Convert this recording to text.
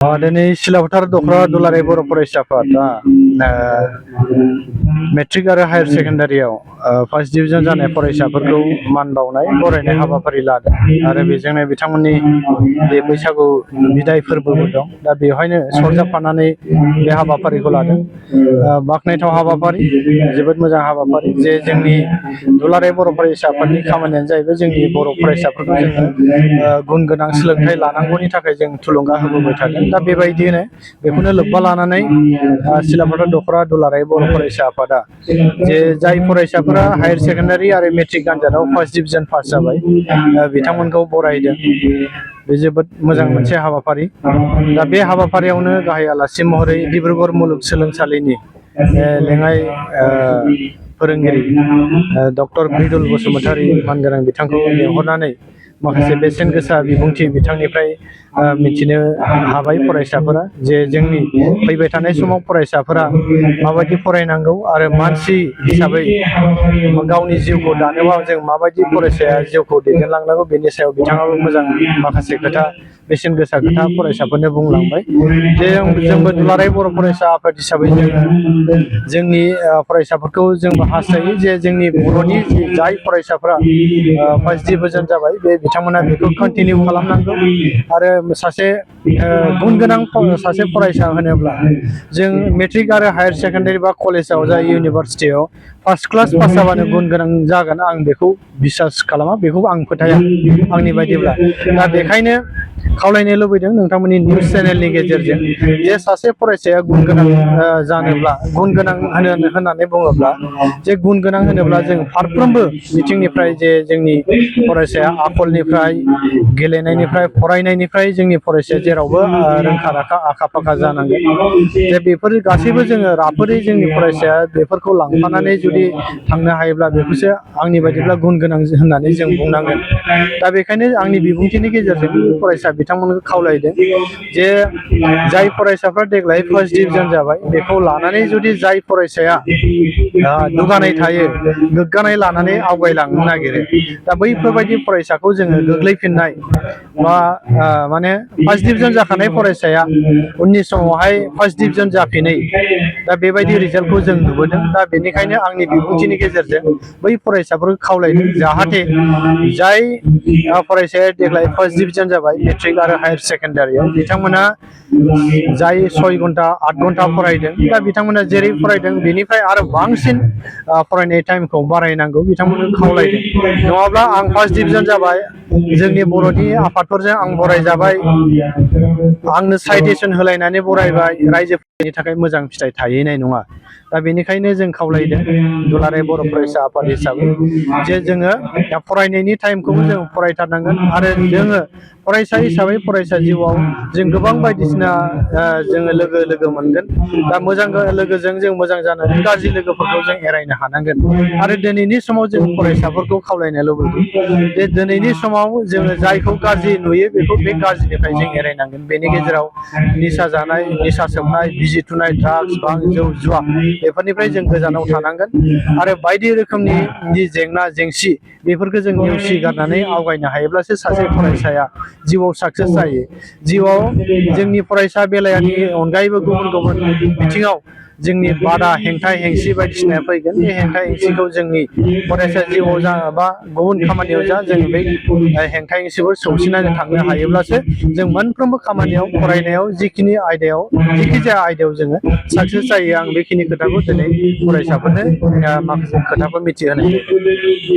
दिनै सिलाफोथार दखरा दुलाराय बर' फरायसाफोरा मेट्रिक आरो हायार सेकेन्डारियाव फार्स्ट डिभिजन जानाय फरायसाफोरखौ मान बावनाय बरायनाय हाबाफारि लादों आरो बेजोंनो बिथांमोननि बे बैसागु बिदाय फोरबोबो दं। दा बेवहायनो सरजाबफानानै बे हाबाफारिखौ लादों। बाख्नायथाव हाबाफारि, जोबोद मोजां हाबाफारि जे जोंनि दुलाराय बर' फरायसाफोरनि खामानियानो जाहैबाय जोंनि बर' फरायसाफोरखौ जोङो गुन गोनां सोलोंथाइ लानांगौनि थाखाय जों थुलुंगा होबोबाय थादों। दा बेबायदिनो बेखौनो लोब्बा लानानै सिलाफोथार दखरा दुलाराय बर' फरायसा आफादा जे जाय फरायसाफोरा हायार सेकेन्डारि आरो मेट्रिक आनजादाव फार्स्ट डिभिजन पास जाबाय बिथांमोनखौ बरायदों। बे जोबोद मोजां मोनसे हाबाफारि। दा बे हाबाफारियावनो गाहाय आलासि महरै डिब्रुगड़ मुलुगसोलोंसालिनि लेङाइ फोरोंगिरि डक्टर मृदुल बसुमतारी मानगोनां बिथांखौ लिंहरनानै माखासे बेसेन गोसा बिबुंथि बिथांनिफ्राय मिथिनो हाबाय फरायसाफोरा जे जोंनि फैबाय थानाय समाव फरायसाफोरा माबायदि फरायनांगौ आरो मानसि हिसाबै गावनि जिउखौ दानोबा जों माबायदि फरायसाया जिउखौ दैदेनलांनांगौ बेनि सायाव बिथाङाबो मोजां माखासे खोथा बेसेन गोसा खोथा फरायसाफोरनो बुंलांबाय। जे जोंबो दुलाराय बर' फरायसा आफाद हिसाबै जोंनि फरायसाफोरखौ जोंबो हास्थायो जे जोंनि बर'नि जाय फरायसाफोरा फार्स्ट डिभिजन जाबाय बे बिथांमोना बेखौ कन्टिनिउ खालामनांगौ आरो सासे गुन गोनां सासे फरायसा होनोब्ला जों मेट्रिक आरो हायार सेकेन्डारि बा कलेजाव जा इउनिभारसिटियाव फार्स्ट क्लास पास जाबानो गुन गोनां जागोन आं बेखौ बिसास खालामा, बेखौ आं फोथाया आंनि बायदिब्ला। दा बेखायनो खावलायनो लुबैदों नोंथांमोननि निउस चेनेलनि गेजेरजों जे सासे फरायसाया गुन गोनां जानोब्ला गुन गोनां होननानै बुङोब्ला जे गुन गोनां होनोब्ला जों फारफ्रोमबो बिथिंनिफ्राय जे जोंनि फरायसाया आखलनिफ्राय गेलेनायनिफ्राय फरायनायनिफ्राय जोंनि फरायसाया जेरावबो रोंखा राखा आखा फाखा जानांगोन। जे बेफोर गासैबो जोङो राफोदै जोंनि फरायसाया बेफोरखौ लांफानानै जुदि थांनो हायोब्ला बेखौसो आंनि बायदिब्ला गुन गोनां होननानै जों बुंनांगोन। दा बेखायनो आंनि बिबुंथिनि गेजेरजों फरायसा बिथांमोनखौ खावलायदों जे जाय फरायसाफ्रा देग्लाय फार्स्ट डिभिजन जाबाय बेखौ लानानै जुदि जाय फरायसाया दुगानाय थायो, गोग्गानाय लानानै आवगायलांनो नागिरो, दा बैफोरबायदि फरायसाखौ जोङो गोग्लैफिननाय बा माने फार्स्ट डिभिजन जाखानाय फरायसाया उननि समावहाय फार्स्ट डिभिजन जाफिनै, दा बेबायदि रिजाल्टखौ जों नुबोदों। दा बेनिखायनो आंनि बिबुंथिनि गेजेरजों बै फरायसाफोरखौ खावलायदों जाहाथे जाय फरायसाया देग्लाय फार्स्ट डिभिजन जाबाय मेट्रिक आरो हायार सेकेन्डारियाव बिथांमोना जाय 6 घन्टा 8 घन्टा फरायदों, दा बिथांमोना जेरै फरायदों बेनिफ्राय आरो बांसिन फरायनाय टाइमखौ बारायनांगौ बिथांमोनखौ खावलायदों। नङाब्ला आं फार्स्ट डिभिजन जाबाय, जोंनि बर'नि आफादफोरजों आं बरायजाबाय, आंनो साइटेसन होलायनानै बरायबाय, रायजोफोरनि थाखाय मोजां फिथाइ थाहैनाय नङा। दा बेनिखायनो जों खावलायदों दुलाराय बर' फरायसा आफाद हिसाबै जे जोङो फरायनायनि टाइमखौबो जों फरायथारनांगोन आरो जोङो फरायसा हिसाबै फरायसा जिउआव जों गोबां बायदिसिना जोङो लोगो मोनगोन। दा मोजां लोगोजों जों मोजां जानानै गाज्रि लोगोफोरखौ जों एरायनो हानांगोन। आरो दिनैनि समाव जों फरायसाफोरखौ खावलायनो लुबैदों जे दिनैनि समाव जोङो जायखौ गाज्रि नुयो बेखौ बे गाज्रिनिफ्राय जों एरायनांगोन। बेनि गेजेराव निसा जानाय, निसा सोबनाय, बिजि थुनाय, ड्राग्स, बां, जौ, जुवा बेफोरनिफ्राय जों गोजानाव थानांगोन आरो बायदि रोखोमनि जेंना जेंसि बेफोरखौ जों नेवसिगारनानै आवगायनो हायोब्लासो सासे फरायसाया जिउआव साक्सेस जायो। जिउआव जोंनि फरायसा बेलानि अनगायैबो गुबुन गुबुन बिथिङाव जोंनि बादा हेंथा हेंसि बायदिसिना फैगोन। बे हेंथा हेंसिखौ जोंनि फरायसा जिउआव जा बा गुबुन खामानियाव जा जों बे हेंथा हेंसिखौ सौसिनानै थांनो हायोब्लासो जों मोनफ्रोमबो खामानियाव फरायनायाव जिखिनि आयदायाव जेखि जाया आयदायाव जोङो साक्सेस जायो। आं बेखिनि खोथाखौ दिनै फरायसाफोरनो माखासे खोथाखौ मिथिहोनाय जायो।